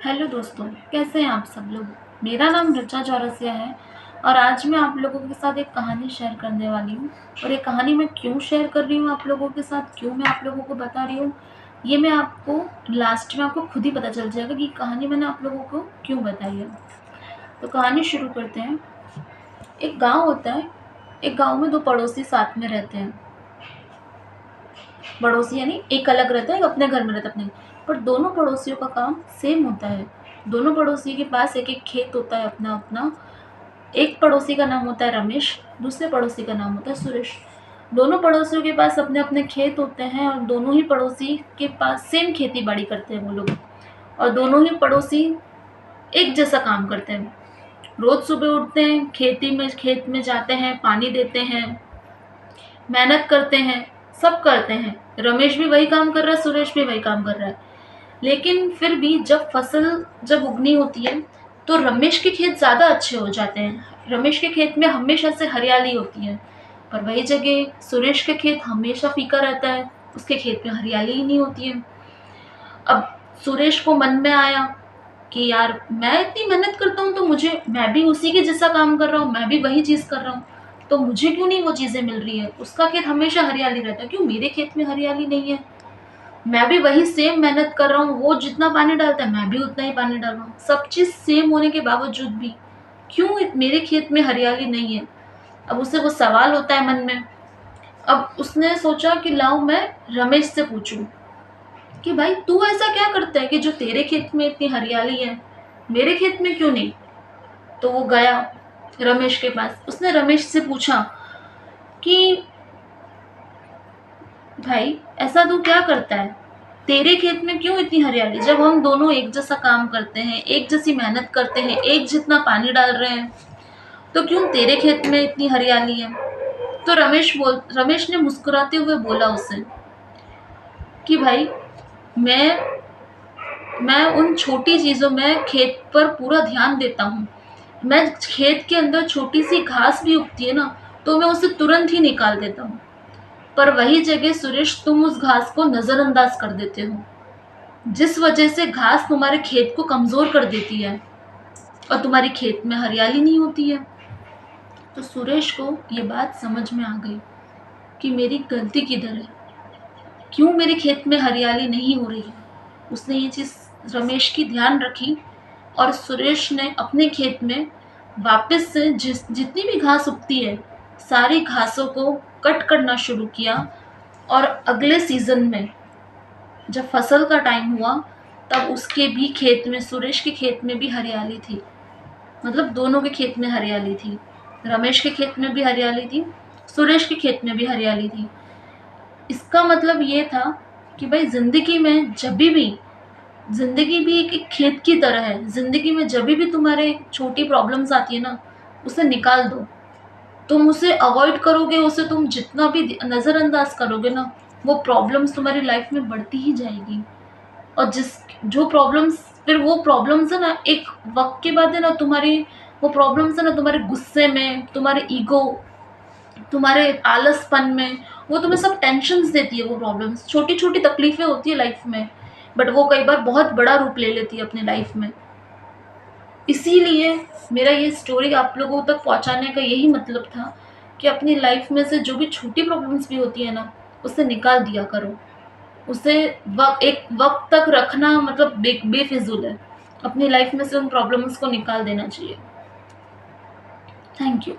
Hello दोस्तों, कैसे हैं आप सब लोग। मेरा नाम ऋचा चौरसिया है और आज मैं आप लोगों के साथ एक कहानी शेयर करने वाली हूँ। और ये कहानी मैं क्यों शेयर कर रही हूँ आप लोगों के साथ, क्यों मैं आप लोगों को बता रही हूँ, ये मैं आपको लास्ट में आपको खुद ही पता चल जाएगा कि कहानी मैंने आप लोगों को क्यों बताई है। तो कहानी शुरू करते हैं। एक गाँव होता है। एक गाँव में दो पड़ोसी साथ में रहते हैं। पड़ोसी यानी एक अलग रहता है, एक अपने घर में रहता है अपने, पर दोनों पड़ोसियों का काम सेम होता है। दोनों पड़ोसी के पास एक एक खेत होता है अपना अपना। एक पड़ोसी का नाम होता है रमेश, दूसरे पड़ोसी का नाम होता है सुरेश। दोनों पड़ोसियों के पास अपने अपने खेत होते हैं और दोनों ही पड़ोसी के पास सेम खेती बाड़ी करते हैं वो लोग। और दोनों ही पड़ोसी एक जैसा काम करते हैं। रोज सुबह उठते हैं, खेत में जाते हैं, पानी देते हैं, मेहनत करते हैं, सब करते हैं। रमेश भी वही काम कर रहा है, सुरेश भी वही काम कर रहा है। लेकिन फिर भी जब फसल जब उगनी होती है तो रमेश के खेत ज़्यादा अच्छे हो जाते हैं। रमेश के खेत में हमेशा से हरियाली होती है, पर वही जगह सुरेश के खेत हमेशा फीका रहता है, उसके खेत में हरियाली ही नहीं होती है। अब सुरेश को मन में आया कि यार मैं इतनी मेहनत करता हूँ तो मैं भी उसी के जैसा काम कर रहा हूँ, मैं भी वही चीज़ कर रहा हूँ, तो मुझे क्यों नहीं वो चीज़ें मिल रही है। उसका खेत हमेशा हरियाली रहता है, क्यों मेरे खेत में हरियाली नहीं है। मैं भी वही सेम मेहनत कर रहा हूँ, वो जितना पानी डालता है मैं भी उतना ही पानी डाल रहा हूँ, सब चीज़ सेम होने के बावजूद भी क्यों मेरे खेत में हरियाली नहीं है। अब उसे वो सवाल होता है मन में। अब उसने सोचा कि लाओ मैं रमेश से पूछूं कि भाई तू ऐसा क्या करता है कि जो तेरे खेत में इतनी हरियाली है, मेरे खेत में क्यों नहीं। तो वो गया रमेश के पास। उसने रमेश से पूछा कि भाई ऐसा तू क्या करता है, तेरे खेत में क्यों इतनी हरियाली, जब हम दोनों एक जैसा काम करते हैं, एक जैसी मेहनत करते हैं, एक जितना पानी डाल रहे हैं, तो क्यों तेरे खेत में इतनी हरियाली है। तो रमेश ने मुस्कुराते हुए बोला उसे कि भाई मैं उन छोटी चीज़ों में खेत पर पूरा ध्यान देता हूँ। मैं खेत के अंदर छोटी सी घास भी उगती है ना, तो मैं उसे तुरंत ही निकाल देता हूँ। पर वही जगह सुरेश तुम उस घास को नज़रअंदाज कर देते हो, जिस वजह से घास तुम्हारे खेत को कमज़ोर कर देती है और तुम्हारी खेत में हरियाली नहीं होती है। तो सुरेश को ये बात समझ में आ गई कि मेरी गलती किधर है, क्यों मेरे खेत में हरियाली नहीं हो रही है। उसने ये चीज़ रमेश की ध्यान रखी और सुरेश ने अपने खेत में वापस से जितनी भी घास उगती है, सारी घासों को कट करना शुरू किया। और अगले सीज़न में जब फसल का टाइम हुआ, तब उसके भी खेत में, सुरेश के खेत में भी हरियाली थी। मतलब दोनों के खेत में हरियाली थी। रमेश के खेत में भी हरियाली थी, सुरेश के खेत में भी हरियाली थी। इसका मतलब ये था कि भाई ज़िंदगी भी एक खेत की तरह है। ज़िंदगी में जब भी तुम्हारे छोटी प्रॉब्लम्स आती है ना, उसे निकाल दो। तुम उसे अवॉइड करोगे, उसे तुम जितना भी नज़रअंदाज करोगे ना, वो प्रॉब्लम्स तुम्हारी लाइफ में बढ़ती ही जाएगी। और वो प्रॉब्लम्स है ना, एक वक्त के बाद है ना, वो प्रॉब्लम्स है ना, तुम्हारे गुस्से में, तुम्हारे ईगो, तुम्हारे आलसपन में, वो तुम्हें सब टेंशन्स देती है। वो प्रॉब्लम्स छोटी छोटी तकलीफें होती है लाइफ में, बट वो कई बार बहुत बड़ा रूप ले लेती है अपनी लाइफ में। इसीलिए मेरा ये स्टोरी आप लोगों तक पहुंचाने का यही मतलब था कि अपनी लाइफ में से जो भी छोटी प्रॉब्लम्स भी होती है ना, उसे निकाल दिया करो। उसे एक वक्त तक रखना मतलब बेफिजूल है। अपनी लाइफ में से उन प्रॉब्लम्स को निकाल देना चाहिए। Thank you.